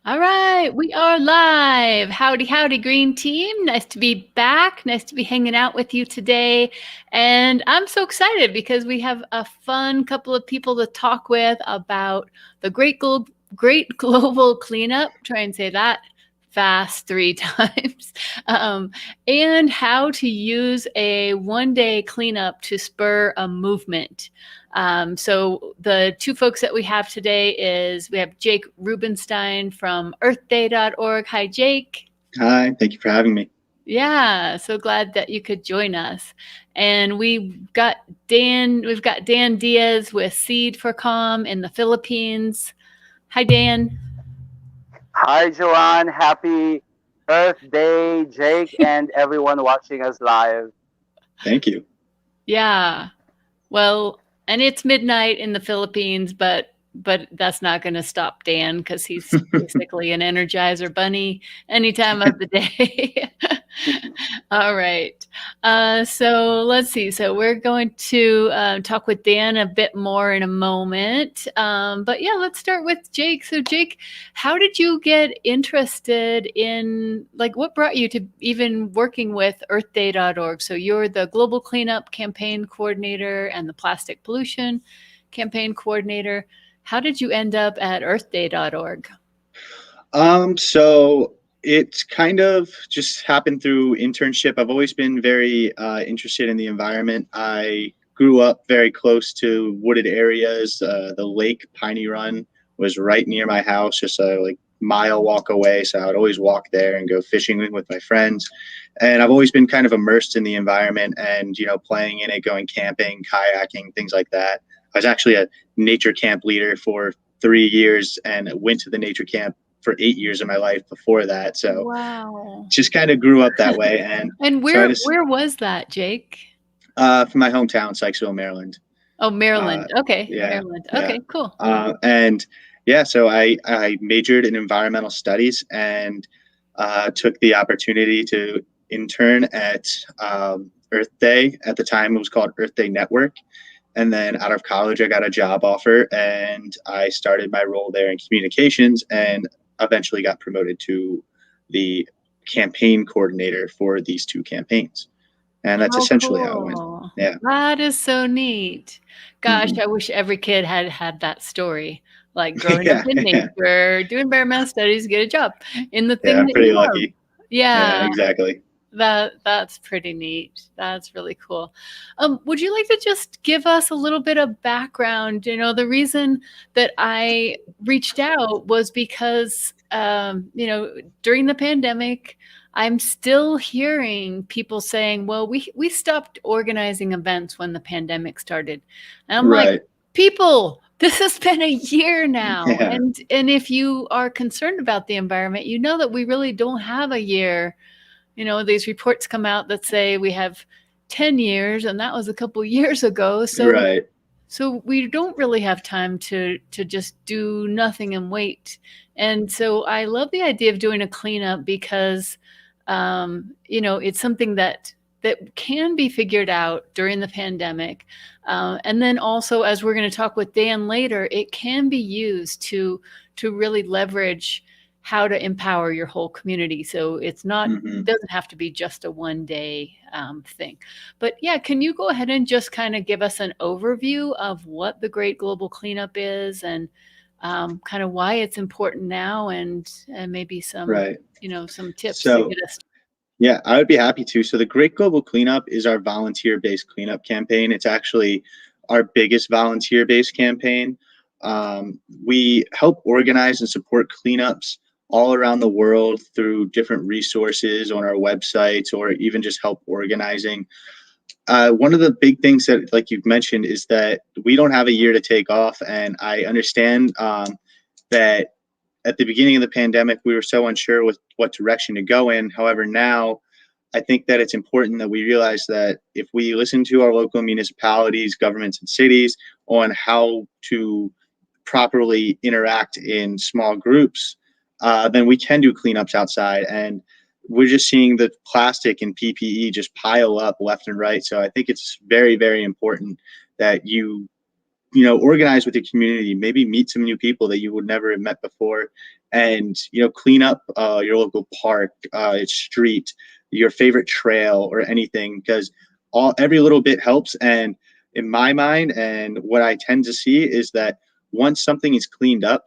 All right, we are live. Howdy, howdy, green team. Nice to be back. Nice to be hanging out with you today. And I'm so excited because we have a fun couple of people to talk with about the great global cleanup. Try and say that fast 3 times. And how to use a one-day cleanup to spur a movement. So the two folks that we have today is we have Jake Rubenstein from earthday.org. Hi, Jake. Hi, thank you for having me. Yeah, so glad that you could join us. And we've got Dann Diez with SEED4COM in the Philippines. Hi, Dan. Hi, Joanne. Happy Earth Day, Jake, and everyone watching us live. Thank you. Yeah. Well, and it's midnight in the Philippines, but that's not going to stop Dan because he's basically an Energizer bunny any time of the day. All right. So let's see. So we're going to talk with Dan a bit more in a moment. But yeah, let's start with Jake. So Jake, how did you get interested in, like, what brought you to even working with earthday.org? So you're the global cleanup campaign coordinator and the plastic pollution campaign coordinator. How did you end up at earthday.org? So it's kind of just happened through internship. I've always been very interested in the environment. I grew up very close to wooded areas. The lake Piney Run was right near my house, just a mile walk away. So I would always walk there and go fishing with my friends. And I've always been kind of immersed in the environment and, playing in it, going camping, kayaking, things like that. I was actually a nature camp leader for 3 years and went to the nature camp for 8 years of my life before that. So wow, just kind of grew up that way. And where so was that, Jake? from my hometown, Sykesville, Maryland. Oh, Maryland. Okay, Yeah, Maryland. yeah. Okay, cool. And yeah, so I majored in environmental studies and took the opportunity to intern at Earth Day. At the time, it was called Earth Day Network. And then out of college, I got a job offer and I started my role there in communications and eventually got promoted to the campaign coordinator for these two campaigns. And that's essentially how it went. Cool. Yeah. That is so neat. Gosh, Mhm. I wish every kid had that story. Like growing up Yeah. in Yeah. nature, doing environmental studies, get a job in the thing Yeah. that Pretty you love. lucky. Yeah, Yeah, exactly. that's pretty neat. That's really cool. Would you like to just give us a little bit of background? The reason that I reached out was because, during the pandemic, I'm still hearing people saying, well, we stopped organizing events when the pandemic started. And I'm like, Right. people, this has been a year now. Yeah. And if you are concerned about the environment, you know that we really don't have a year. These reports come out that say we have 10 years, and that was a couple years ago. Right. So we don't really have time to just do nothing and wait. And so I love the idea of doing a cleanup because, it's something that can be figured out during the pandemic. And then also, as we're going to talk with Dan later, it can be used to really leverage how to empower your whole community. So it's not, Hmm. doesn't have to be just a one day thing. But yeah, can you go ahead and just kind of give us an overview of what the Great Global Cleanup is and kind of why it's important now and maybe some, Right. some tips to So get us. yeah, I would be happy to. So the Great Global Cleanup is our volunteer-based cleanup campaign. It's actually our biggest volunteer-based campaign. We help organize and support cleanups all around the world through different resources on our websites or even just help organizing. One of the big things that, like you've mentioned, is that we don't have a year to take off. And I understand that at the beginning of the pandemic, we were so unsure with what direction to go in. However, now I think that it's important that we realize that if we listen to our local municipalities, governments, and cities on how to properly interact in small groups, then we can do cleanups outside. And we're just seeing the plastic and PPE just pile up left and right. So I think it's very, very important that you organize with the community, maybe meet some new people that you would never have met before, and clean up your local park, street, your favorite trail, or anything, because every little bit helps. And in my mind, and what I tend to see is that once something is cleaned up,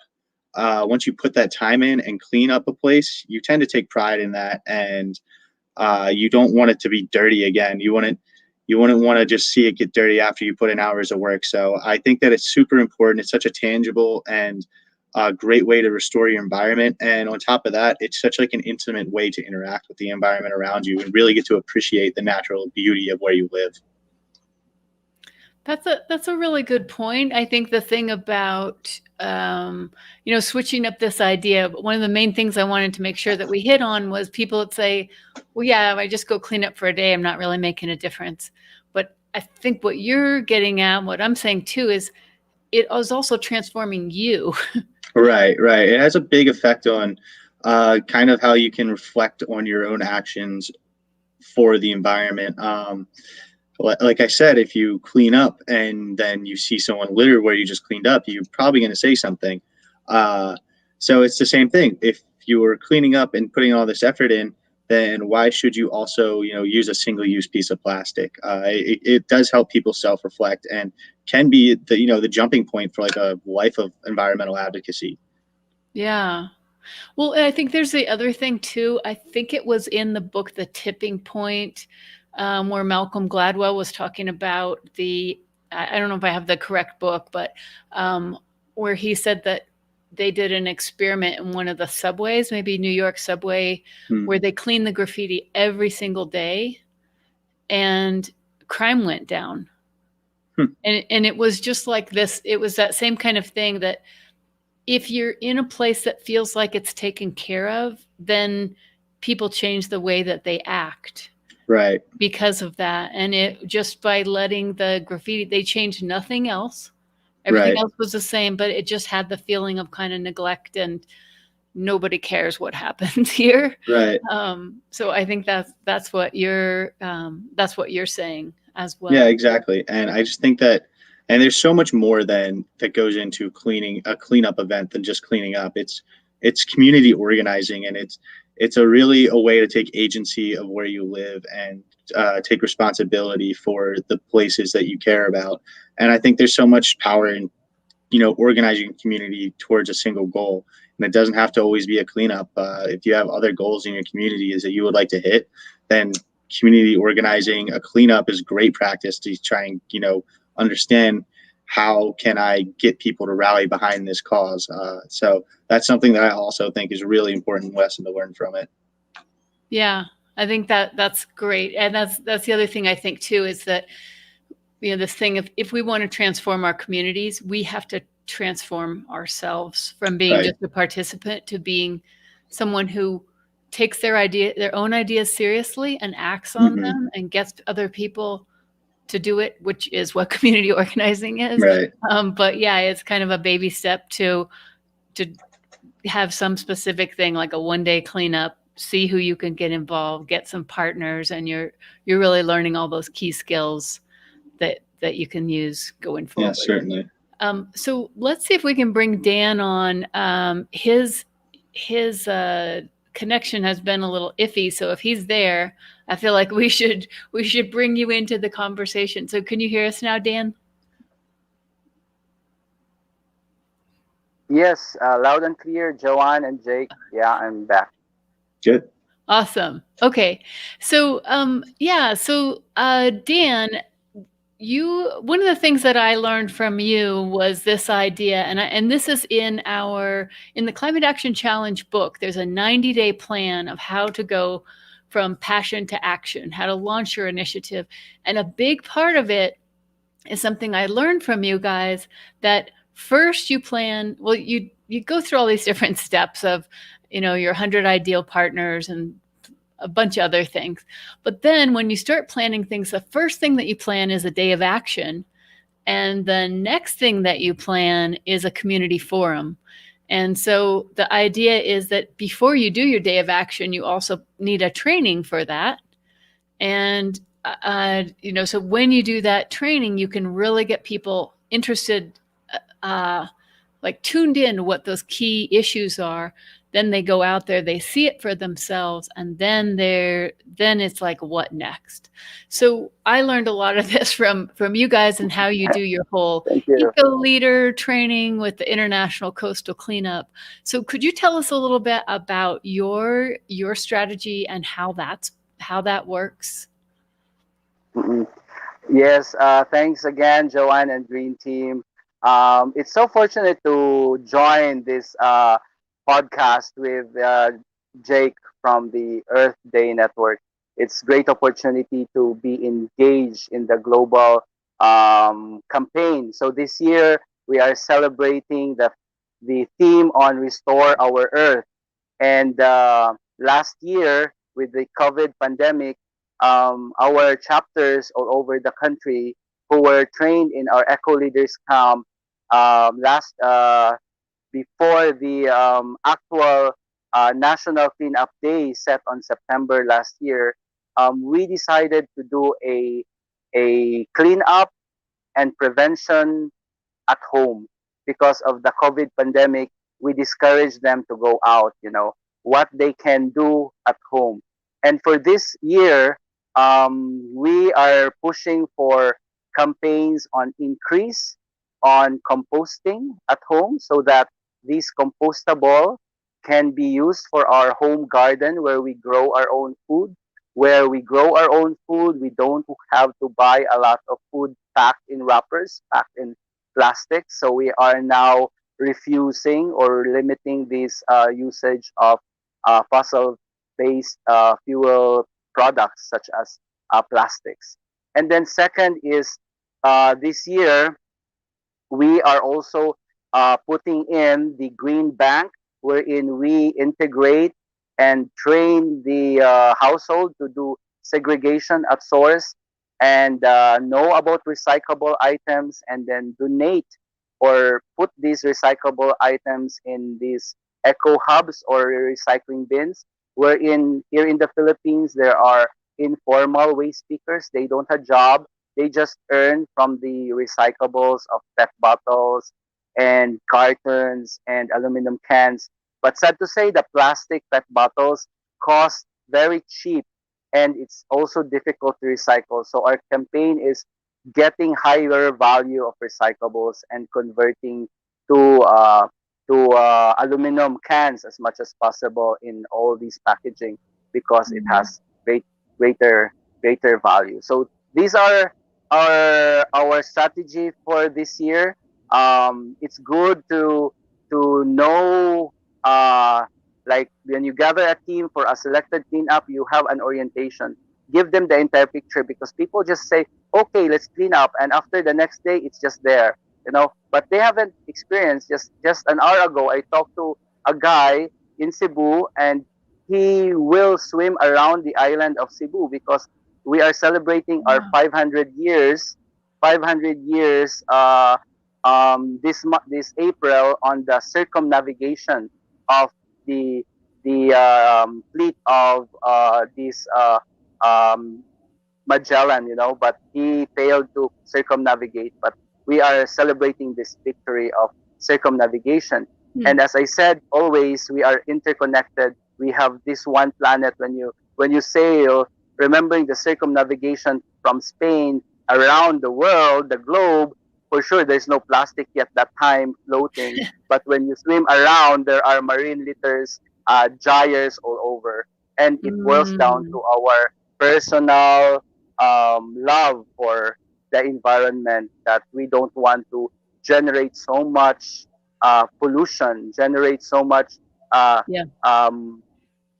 once you put that time in and clean up a place, you tend to take pride in that, and you don't want it to be dirty again. You wouldn't want to just see it get dirty after you put in hours of work. So I think that it's super important. It's such a tangible and great way to restore your environment. And on top of that, it's such like an intimate way to interact with the environment around you and really get to appreciate the natural beauty of where you live. That's a really good point. I think the thing about switching up this idea, one of the main things I wanted to make sure that we hit on was people that say, well, yeah, if I just go clean up for a day, I'm not really making a difference. But I think what you're getting at, what I'm saying too, is it is also transforming you. Right. It has a big effect on kind of how you can reflect on your own actions for the environment. Like I said, if you clean up and then you see someone litter where you just cleaned up, you're probably going to say something. So it's the same thing. If you were cleaning up and putting all this effort in, then why should you also, use a single-use piece of plastic? It does help people self-reflect and can be the jumping point for like a life of environmental advocacy. Yeah. Well, I think there's the other thing too. I think it was in the book, The Tipping Point, where Malcolm Gladwell was talking about I don't know if I have the correct book, but where he said that they did an experiment in one of the subways, maybe New York subway, where they cleaned the graffiti every single day and crime went down. And it was just like this. It was that same kind of thing that if you're in a place that feels like it's taken care of, then people change the way that they act. Right. Because of that. And it just by letting the graffiti, they changed nothing else. Everything else was the same, but it just had the feeling of kind of neglect and nobody cares what happens here. Right. So I think that's what you're saying as well. Yeah, exactly. And I just think that, and there's so much more that goes into cleaning a cleanup event than just cleaning up. It's community organizing, and it's a way to take agency of where you live and take responsibility for the places that you care about. And I think there's so much power in, organizing a community towards a single goal. And it doesn't have to always be a cleanup. If you have other goals in your community that you would like to hit, then community organizing a cleanup is great practice to try and, understand how can I get people to rally behind this cause. So that's something that I also think is a really important lesson to learn from it. Yeah, I think that's great. And that's the other thing I think too, is that, this thing of if we want to transform our communities, we have to transform ourselves from being just a participant to being someone who takes their own ideas seriously and acts on them and gets other people to do it, which is what community organizing is. Right. But yeah, it's kind of a baby step to have some specific thing like a one-day cleanup, see who you can get involved, get some partners, and you're really learning all those key skills that you can use going forward. Yeah, certainly. So let's see if we can bring Dan on. His connection has been a little iffy, so if he's there, I feel like we should bring you into the conversation. So can you hear us now, Dan? Yes, loud and clear, Joanne and Jake. Yeah, I'm back. Good. Awesome. Okay. So Dan, one of the things that I learned from you was this idea, and this is in the Climate Action Challenge book. There's a 90-day plan of how to go from passion to action, how to launch your initiative. And a big part of it is something I learned from you guys, that first you plan, well, you go through all these different steps of, your 100 ideal partners and a bunch of other things. But then when you start planning things, the first thing that you plan is a day of action. And the next thing that you plan is a community forum. And so the idea is that before you do your day of action, you also need a training for that. And, so when you do that training, you can really get people interested, like tuned in to what those key issues are, then they go out there, they see it for themselves, and then it's like, what next? So I learned a lot of this from you guys and how you do your whole Thank you. eco leader training with the International Coastal Cleanup. So could you tell us a little bit about your strategy and how that works? Mm-mm. Yes, thanks again, Joanne and Green Team. It's so fortunate to join this podcast with Jake from the Earth Day Network. It's great opportunity to be engaged in the global campaign. So this year we are celebrating the theme on Restore Our Earth. And last year, with the COVID pandemic, our chapters all over the country who were trained in our Eco Leaders Camp last before the actual National Cleanup Day set on September last year, we decided to do a cleanup and prevention at home because of the COVID pandemic. We discourage them to go out, what they can do at home. And for this year, we are pushing for campaigns on increase on composting at home so that these compostable can be used for our home garden where we grow our own food. Where we grow our own food, we don't have to buy a lot of food packed in wrappers, packed in plastic. So we are now refusing or limiting this usage of fossil-based fuel products such as plastics. And then second is this year we are also putting in the green bank wherein we integrate and train the household to do segregation at source and know about recyclable items and then donate or put these recyclable items in these eco hubs or recycling bins wherein here in the Philippines there are informal waste pickers. They don't have a job. They just earn from the recyclables of PET bottles and cartons and aluminum cans. But sad to say, the plastic PET bottles cost very cheap and it's also difficult to recycle. So our campaign is getting higher value of recyclables and converting to aluminum cans as much as possible in all these packaging because it has greater greater value. So these are our strategy for this year. It's good to know like when you gather a team for a selected cleanup, you have an orientation. Give them the entire picture because people just say, "Okay, let's clean up," and after the next day, it's just there, But they haven't experienced. Just an hour ago, I talked to a guy in Cebu, and he will swim around the island of Cebu because we are celebrating our Wow. 500 years 500 years this April on the circumnavigation of the fleet of this Magellan, but he failed to circumnavigate. But we are celebrating this victory of circumnavigation. Hmm. And as I said, always we are interconnected. We have this one planet. When you sail, remembering the circumnavigation from Spain around the world, the globe, for sure there's no plastic yet that time floating. But when you swim around, there are marine litters, gyres all over. And it boils down to our personal love for the environment that we don't want to generate so much pollution, generate so much uh, Yeah. um,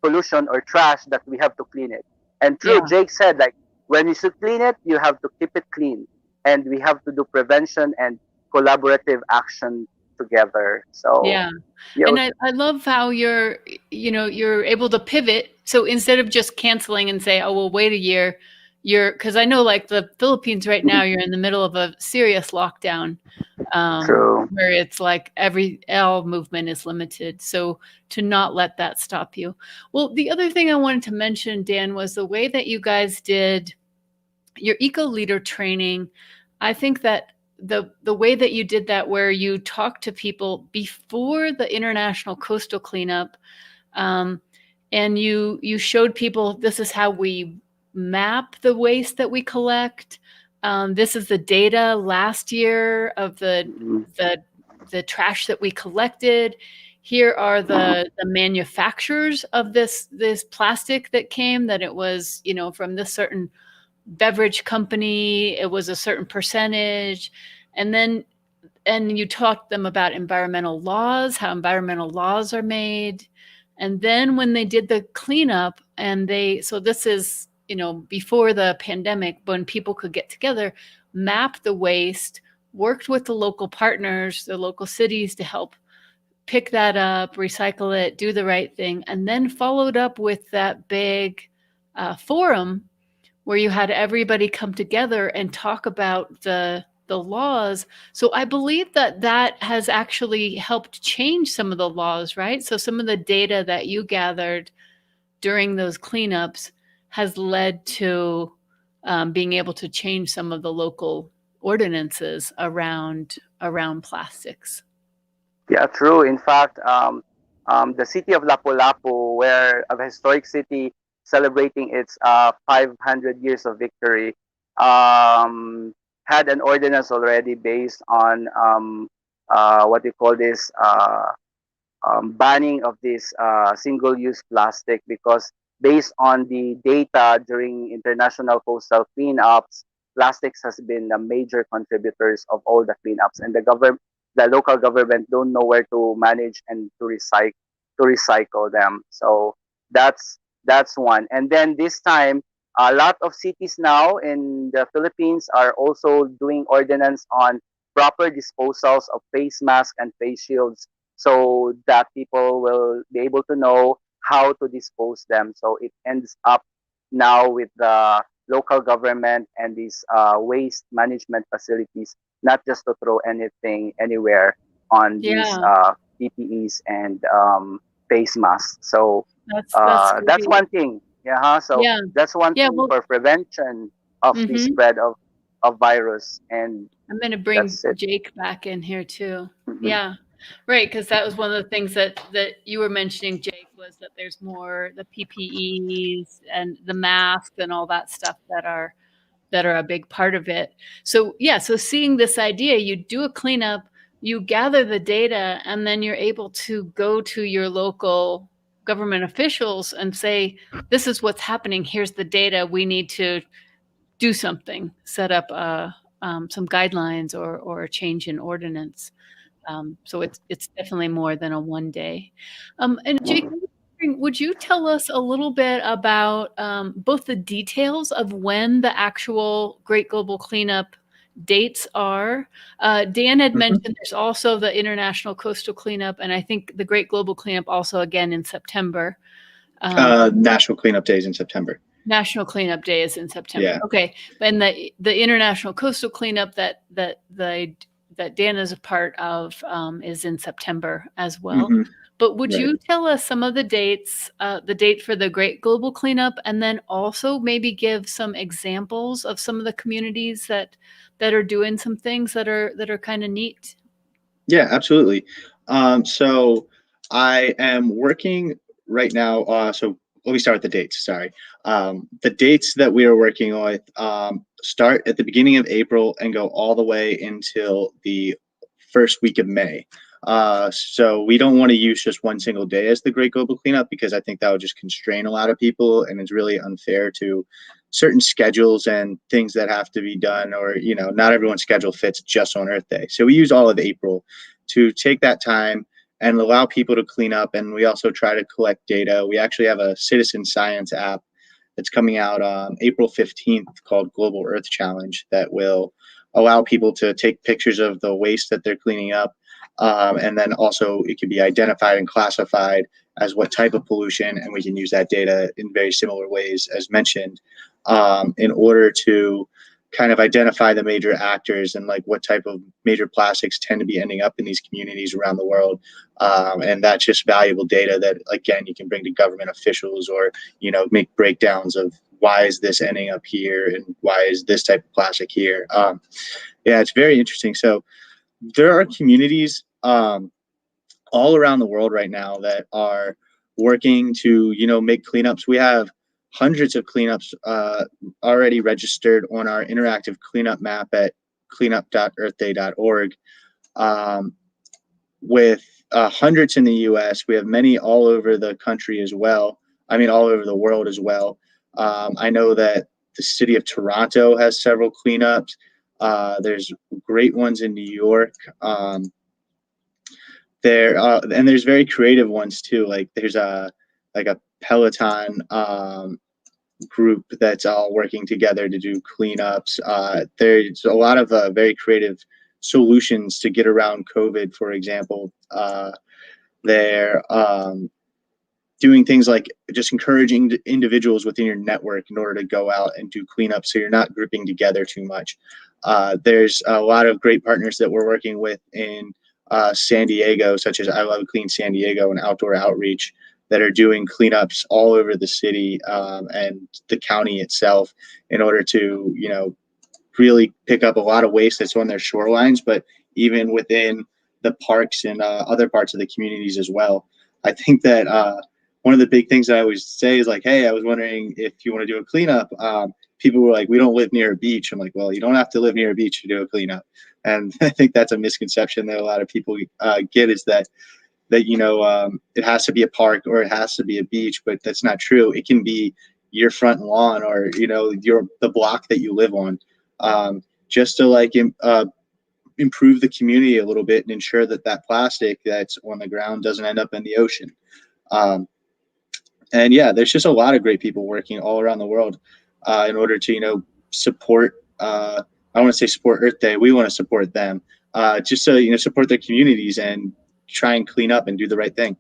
pollution or trash that we have to clean it. And true, Yeah. Jake said, like, when you should clean it, you have to keep it clean. And we have to do prevention and collaborative action together. So, Yeah. yeah, And I love how you're able to pivot. So instead of just canceling and say, oh, well, wait a year, because I know like the Philippines right now, you're in the middle of a serious lockdown, true. where it's like all movement is limited. So to not let that stop you. Well, the other thing I wanted to mention, Dan, was the way that you guys did your eco leader training. I think that the way that you did that, where you talked to people before the International Coastal Cleanup, and you showed people, this is how we map the waste that we collect. This is the data last year of the trash that we collected. Here are the manufacturers of this plastic that came, that it was, you know, from this certain beverage company, it was a certain percentage. And you taught them about environmental laws, how environmental laws are made. And then when they did the cleanup, so this is, you know, before the pandemic, when people could get together, map the waste, worked with the local partners, the local cities, to help pick that up, recycle it, do the right thing, and then followed up with that big forum where you had everybody come together and talk about the laws. So I believe that has actually helped change some of the laws, right? So some of the data that you gathered during those cleanups has led to being able to change some of the local ordinances around plastics. Yeah, true. In fact, the city of Lapu-Lapu, where a historic city celebrating its 500 years of victory, had an ordinance already based on what you call this banning of this single-use plastic, because based on the data during international coastal cleanups, plastics has been the major contributors of all the cleanups, and the local government don't know where to manage and to recycle them. So that's one. And then this time, a lot of cities now in the Philippines are also doing ordinance on proper disposals of face masks and face shields, so that people will be able to know how to dispose them. So it ends up now with the local government and these waste management facilities, not just to throw anything anywhere on these Yeah, PPEs and face masks. So that's that's great. one thing. Yeah, huh? So Yeah, that's one yeah. thing Well, for prevention of the mhm. spread of virus, and I'm going to bring that's it. Jake back in here too. Mhm. Yeah, right. Because that was one of the things that you were mentioning, Jake, was that there's more the PPEs and the masks and all that stuff that are a big part of it. So yeah, so seeing this idea, you do a cleanup, you gather the data, and then you're able to go to your local government officials and say, this is what's happening. Here's the data. We need to do something, set up some guidelines or a change in ordinance. So it's definitely more than a one day. And Jake, would you tell us a little bit about both the details of when the actual Great Global Cleanup dates are? Dan had Mhm. mentioned there's also the International Coastal Cleanup, and I think the Great Global Cleanup also again in September. National Cleanup Days in September. National Cleanup Day is in September. Yeah. Okay, and the International Coastal Cleanup that Dan is a part of is in September as well. Hmm. But would Right. you tell us some of the dates, the date for the Great Global Cleanup, and then also maybe give some examples of some of the communities that are doing some things that are kind of neat? Yeah, absolutely. So I am working right now. So let me start with the dates. Sorry. The dates that we are working with start at the beginning of April and go all the way until the first week of May. So we don't want to use just one single day as the Great Global Cleanup, because I think that would just constrain a lot of people, and it's really unfair to certain schedules and things that have to be done, or not everyone's schedule fits just on Earth Day. So we use all of April to take that time and allow people to clean up. And we also try to collect data. We actually have a citizen science app that's coming out April 15th called Global Earth Challenge, that will allow people to take pictures of the waste that they're cleaning up. And then also it can be identified and classified as what type of pollution, and we can use that data in very similar ways as mentioned, in order to kind of identify the major actors and like what type of major plastics tend to be ending up in these communities around the world. And that's just valuable data that, again, you can bring to government officials, or, you know, make breakdowns of why is this ending up here and why is this type of plastic here. Yeah, it's very interesting. So there are communities all around the world right now that are working to, you know, make cleanups. We have hundreds of cleanups already registered on our interactive cleanup map at cleanup.earthday.org, with hundreds in the US. We have many all over the country as well. I mean, all over the world as well. I know that the city of Toronto has several cleanups. There's great ones in New York. And there's very creative ones too. Like there's a Peloton group that's all working together to do cleanups. There's a lot of very creative solutions to get around COVID, for example. They're doing things like just encouraging individuals within your network in order to go out and do cleanups, so you're not grouping together too much. There's a lot of great partners that we're working with in San Diego, such as I Love Clean San Diego and Outdoor Outreach, that are doing cleanups all over the city and the county itself in order to, you know, really pick up a lot of waste that's on their shorelines, but even within the parks and other parts of the communities as well. I think that one of the big things that I always say is like, hey, I was wondering if you want to do a cleanup. People were like, we don't live near a beach. I'm like, well, you don't have to live near a beach to do a cleanup. And I think that's a misconception that a lot of people get, is that you know, it has to be a park or it has to be a beach, but that's not true. It can be your front lawn, or, you know, the block that you live on, just to like improve the community a little bit and ensure that that plastic that's on the ground doesn't end up in the ocean. And yeah, there's just a lot of great people working all around the world in order to, you know, support. I want to say support Earth Day. We want to support them, just so, you know, support their communities and try and clean up and do the right thing.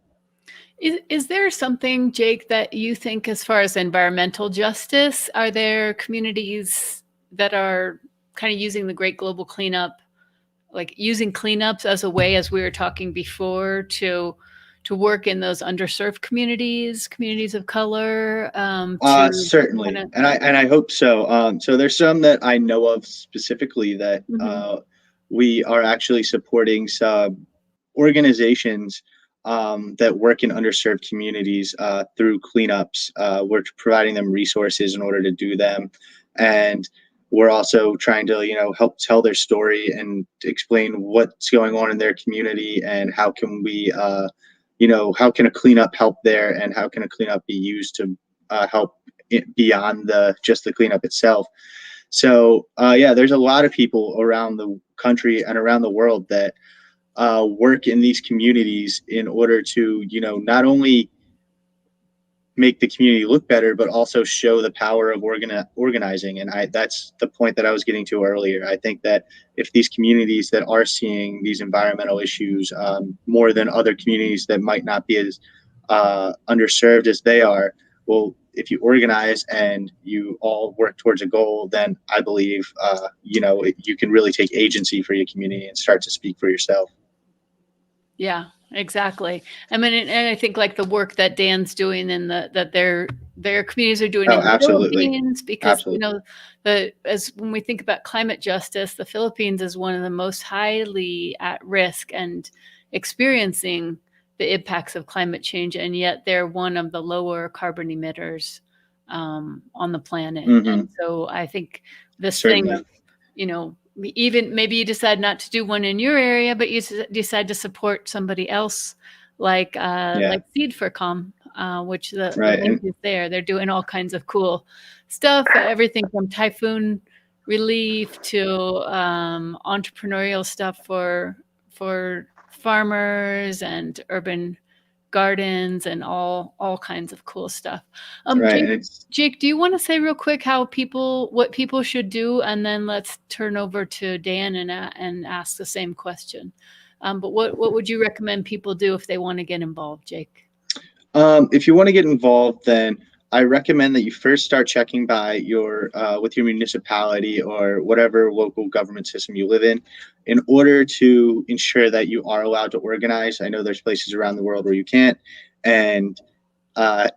Is there something, Jake, that you think, as far as environmental justice, are there communities that are kind of using the Great Global Cleanup, like using cleanups as a way, as we were talking before, to work in those underserved communities of color? Certainly, kinda, and I hope so. So there's some that I know of specifically that we are actually supporting some organizations that work in underserved communities through cleanups. We're providing them resources in order to do them, and we're also trying to, you know, help tell their story and explain what's going on in their community and how can we, you know, how can a cleanup help there, and how can a cleanup be used to help beyond just the cleanup itself. So yeah, there's a lot of people around the country and around the world that work in these communities in order to, you know, not only make the community look better, but also show the power of organizing. And that's the point that I was getting to earlier. I think that if these communities that are seeing these environmental issues more than other communities that might not be as underserved as they are, well, if you organize and you all work towards a goal, then I believe, you know, you can really take agency for your community and start to speak for yourself. Yeah, exactly. I mean, and I think like the work that Dan's doing and that their communities are doing in the Absolutely. Philippines, because you know, as when we think about climate justice, the Philippines is one of the most highly at risk and experiencing the impacts of climate change, and yet they're one of the lower carbon emitters on the planet. And so I think this thing of, you know, even maybe you decide not to do one in your area, but you decide to support somebody else, like SEED4COM, which the link is there. They're doing all kinds of cool stuff, everything from typhoon relief to entrepreneurial stuff for farmers and urban gardens and all kinds of cool stuff. Jake, do you want to say real quick what people should do, and then let's turn over to Dan and ask the same question. But what would you recommend people do if they want to get involved, Jake? If you want to get involved, then I recommend that you first start checking by your with your municipality or whatever local government system you live in order to ensure that you are allowed to organize. I know there's places around the world where you can't, and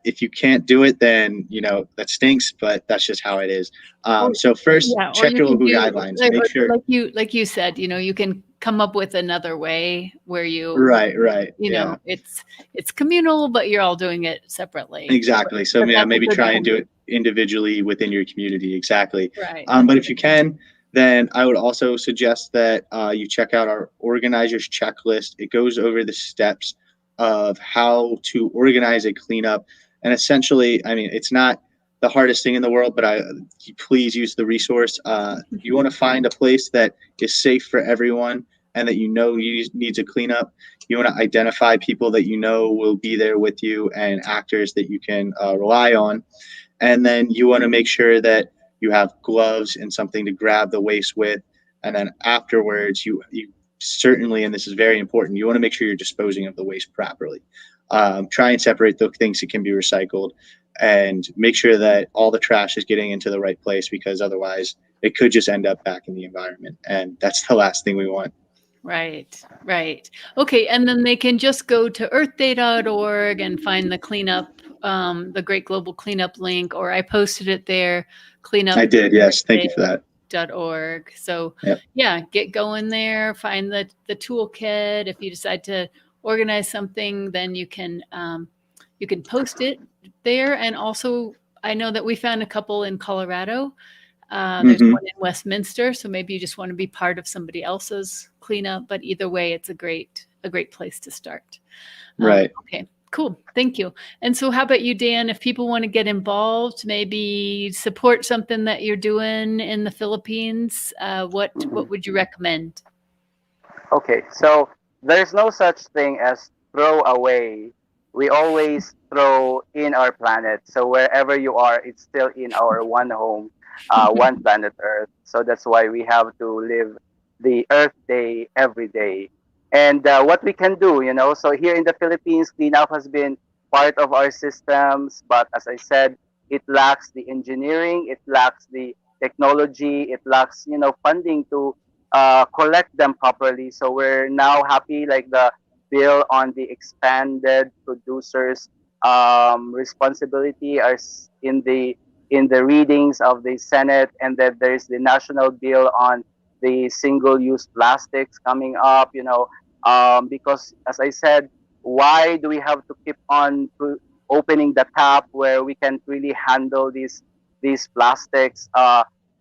if you can't do it, then that stinks. But that's just how it is. Or So first, yeah, or check you your can local do guidelines. Make sure. like you said, you can come up with another way where Right. Yeah. it's communal, but you're all doing it separately. Exactly. So But yeah, that's a maybe good try and point. do it individually within your community. Exactly. Right. But if you can, then I would also suggest that you check out our organizers checklist. It goes over the steps of how to organize a cleanup, and essentially, I mean, it's not the hardest thing in the world, but please use the resource. You want to find a place that is safe for everyone and that needs a cleanup. You want to identify people that will be there with you and actors that you can rely on. And then you want to make sure that you have gloves and something to grab the waste with. And then afterwards, you certainly, and this is very important, you want to make sure you're disposing of the waste properly. Try and separate the things that can be recycled and make sure that all the trash is getting into the right place, because otherwise it could just end up back in the environment. And that's the last thing we want. Right. Okay, and then they can just go to earthday.org and find the cleanup, the Great Global Cleanup link, or I posted it there, I did, yes. Thank you for that. .org. So Yep. yeah, get going there, find the toolkit. If you decide to organize something, then you can post it there. And also, I know that we found a couple in Colorado. There's one in Westminster, so maybe you just want to be part of somebody else's cleanup. But either way, it's a great place to start. Right. Okay, cool. Thank you. And so how about you, Dan? If people want to get involved, maybe support something that you're doing in the Philippines, what would you recommend? Okay, so there's no such thing as throw away. We always throw in our planet. So wherever you are, it's still in our one home, one planet Earth. So that's why we have to live the Earth Day every day. And what we can do, so here in the Philippines, cleanup has been part of our systems. But as I said, it lacks the engineering, it lacks the technology, it lacks, funding to collect them properly. So we're now happy, like the bill on the expanded producers responsibility are in the readings of the Senate, and then there's the national bill on the single-use plastics coming up. Because as I said, why do we have to keep on opening the tap where we can really handle these plastics?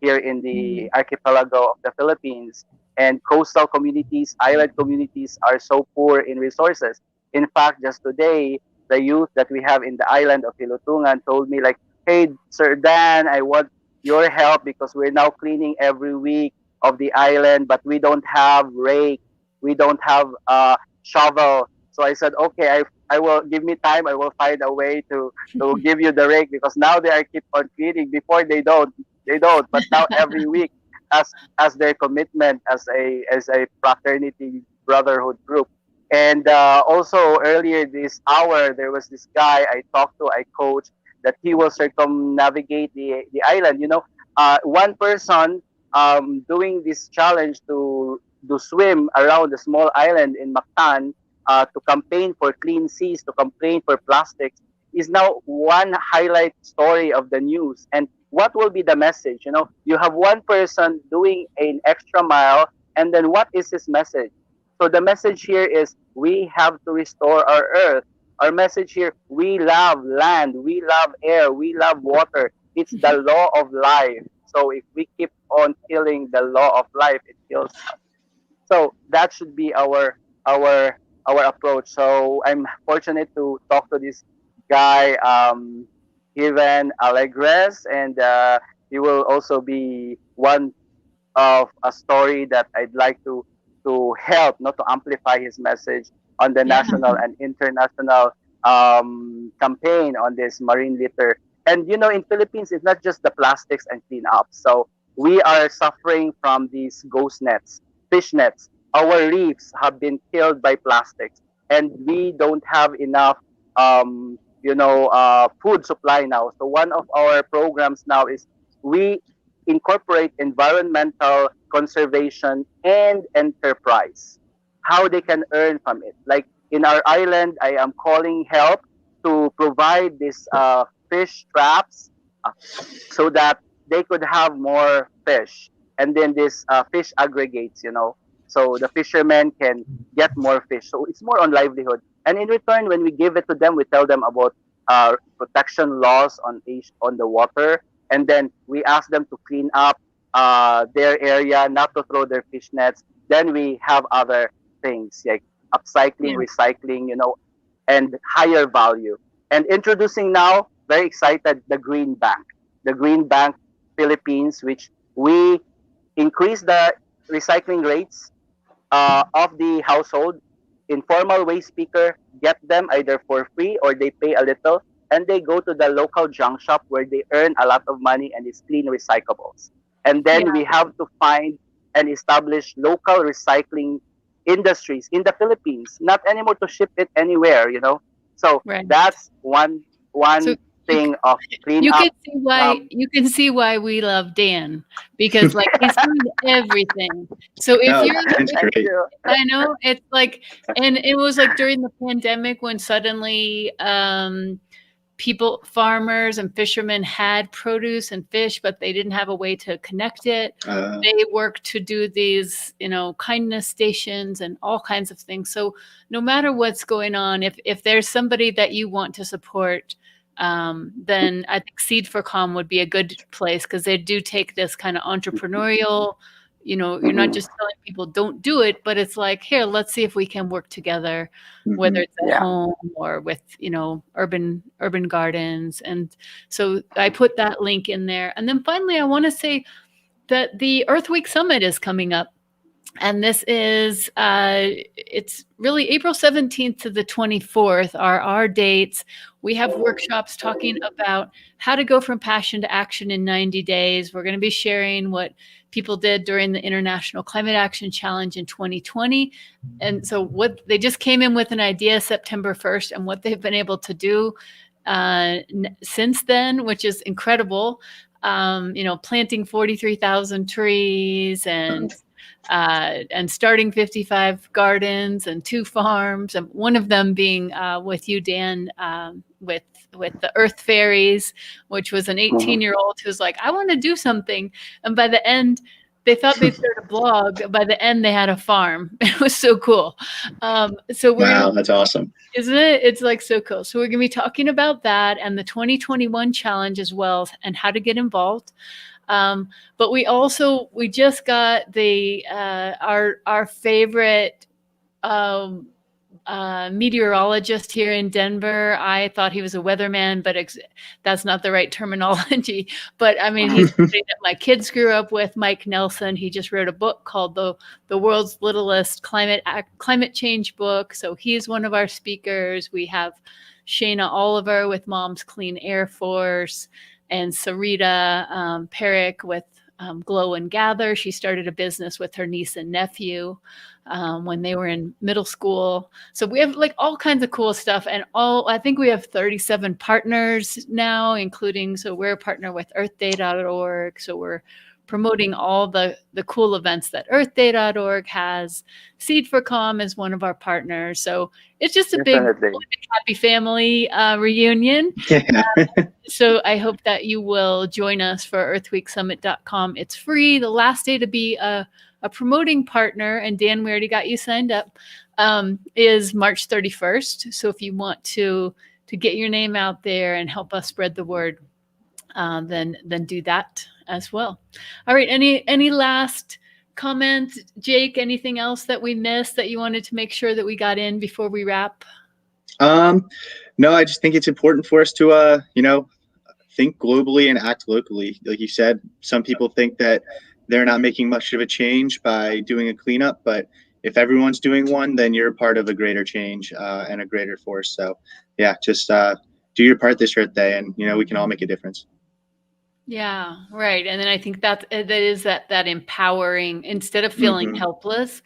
Here in the archipelago of the Philippines. And coastal communities, island communities are so poor in resources. In fact, just today, the youth that we have in the island of Ilutungan told me, like, hey, Sir Dan, I want your help because we're now cleaning every week of the island, but we don't have rake, we don't have shovel. So I said, okay, I will, give me time. I will find a way to give you the rake, because now they are keep on cleaning. Before they don't, but now every week, as their commitment as a fraternity brotherhood group. And also earlier this hour, there was this guy I talked to, I coached, that he will circumnavigate the island. One person doing this challenge to swim around the small island in Mactan, to campaign for clean seas, to campaign for plastics, is now one highlight story of the news. And what will be the message? You have one person doing an extra mile, and then what is his message? So the message here is we have to restore our earth. Our message here, we love land, we love air, we love water. It's the law of life. So if we keep on killing the law of life, it kills us. So that should be our approach. So I'm fortunate to talk to this guy, Ivan Alegres, and he will also be one of a story that I'd like to help, not to amplify his message on the Yeah. national and international campaign on this marine litter. And in Philippines, it's not just the plastics and cleanup. So we are suffering from these ghost nets, fish nets. Our reefs have been killed by plastics, and we don't have enough food supply now. So one of our programs now is we incorporate environmental conservation and enterprise, how they can earn from it. Like in our island, I am calling help to provide these fish traps, uh, so that they could have more fish. And then this fish aggregates, so the fishermen can get more fish. So it's more on livelihood. And in return, when we give it to them, we tell them about protection laws on the water, and then we ask them to clean up their area, not to throw their fish nets. Then we have other things like upcycling, Yeah. recycling, and higher value. And introducing now, very excited, the Green Bank Philippines, which we increase the recycling rates of the household. Informal waste picker get them either for free or they pay a little, and they go to the local junk shop where they earn a lot of money and it's clean recyclables. And then Yeah. we have to find and establish local recycling industries in the Philippines, not anymore to ship it anywhere, So Right. that's one So thing of you cleanup. can see why we love Dan, because like he's doing everything. So if No, you're that's Thank great. you. I know it's like, and it was like during the pandemic when suddenly farmers and fishermen had produce and fish, but they didn't have a way to connect it. They worked to do these, kindness stations and all kinds of things. So no matter what's going on, if there's somebody that you want to support, then I think SEED4COM would be a good place, because they do take this kind of entrepreneurial, you're not just telling people don't do it, but it's like, here, let's see if we can work together, whether it's at Yeah. home or with, urban gardens. And so I put that link in there. And then finally, I want to say that the Earth Week Summit is coming up. And this is, it's really April 17th to the 24th are our dates. We have workshops talking about how to go from passion to action in 90 days. We're going to be sharing what people did during the International Climate Action Challenge in 2020. And so what they just came in with an idea September 1st, and what they've been able to do since then, which is incredible. Planting 43,000 trees and starting 55 gardens and 2 farms, and one of them being with you, Dan, with the Earth Fairies, which was an 18-year-old who's like, I want to do something. And by the end, they thought they'd start a blog. By the end, they had a farm. It was so cool. Wow, that's awesome. Isn't it? It's like so cool. So we're going to be talking about that and the 2021 challenge as well, and how to get involved. But we just got the our favorite meteorologist here in Denver. I thought he was a weatherman, but that's not the right terminology. But I mean, he's somebody that my kids grew up with, Mike Nelson. He just wrote a book called the World's Littlest Climate Change Book. So he's one of our speakers. We have Shayna Oliver with Mom's Clean Air Force, and Sarita Perrick with Glow and Gather. She started a business with her niece and nephew when they were in middle school. So we have like all kinds of cool stuff, and I think we have 37 partners now, including, so we're a partner with earthday.org. So we're promoting all the cool events that earthday.org has. SEED4COM is one of our partners. So it's just a big happy family reunion. Yeah. So I hope that you will join us for earthweeksummit.com. It's free. The last day to be a promoting partner, and Dan, we already got you signed up, is March 31st. So if you want to get your name out there and help us spread the word, then do that as well. All right. Any last comments, Jake? Anything else that we missed that you wanted to make sure that we got in before we wrap? No, I just think it's important for us to, think globally and act locally. Like you said, some people think that they're not making much of a change by doing a cleanup, but if everyone's doing one, then you're part of a greater change and a greater force. So yeah, just do your part this Earth Day, and we can all make a difference. Yeah, right. And then I think that is that empowering, instead of feeling helpless,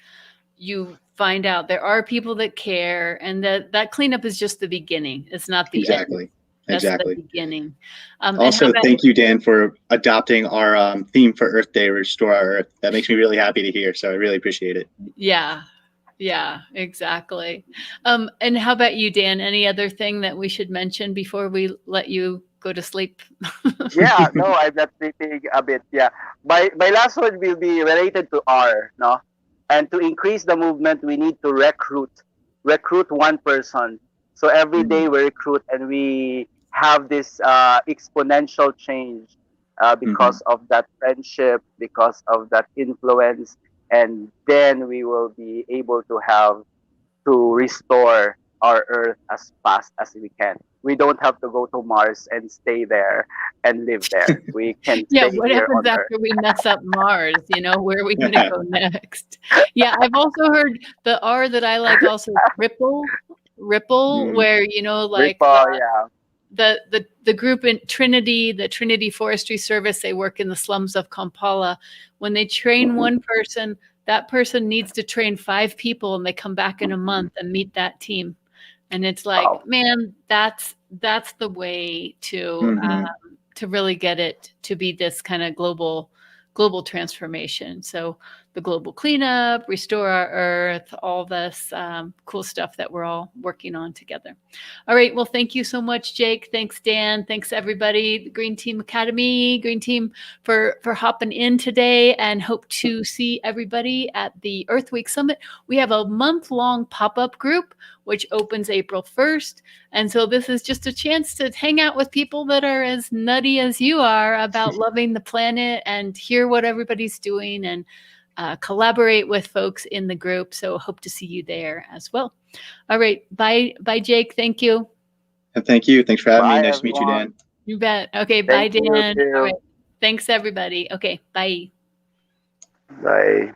you find out there are people that care, and that cleanup is just the beginning. It's not the Exactly. end. That's Exactly. the beginning. And how Also, about, thank you, Dan, for adopting our theme for Earth Day, Restore Our Earth. That makes me really happy to hear. So I really appreciate it. yeah, exactly. And how about you, Dan? Any other thing that we should mention before we let you go to sleep? Yeah, no, I'm not sleeping a bit. Yeah, my last one will be related to R, no, and to increase the movement, we need to recruit one person. So every day we recruit, and we have this exponential change Mhm. because of that friendship, because of that influence, and then we will be able to have to restore our Earth as fast as we can. We don't have to go to Mars and stay there and live there. We can Yeah, stay what here happens on Earth. after we mess up Mars? You know, where are we going to go next? Yeah, I've also heard the R that I like also is ripple, Mm. where, you know, like Ripple, yeah. the group in Trinity, the Trinity Forestry Service, they work in the slums of Kampala. When they train one person, that person needs to train 5 people, and they come back in a month and meet that team. And it's like, Wow. man, that's the way Mhm. to really get it to be this kind of global transformation. So the global cleanup, restore our Earth, all this cool stuff that we're all working on together. All right. Well, thank you so much, Jake. Thanks, Dan. Thanks, everybody, the Green Team Academy, Green Team, for hopping in today, and hope to see everybody at the Earth Week Summit. We have a month-long pop-up group, which opens April 1st. And so this is just a chance to hang out with people that are as nutty as you are about loving the planet, and hear what everybody's doing, and collaborate with folks in the group. So hope to see you there as well. All right. Bye, Jake. Thank you. And thank you. Thanks for having me. Bye, Nice to meet you, everyone. Dan. You bet. Okay. Bye, Thank you, Dan. All too. right. Thanks, everybody. Okay. Bye. Bye.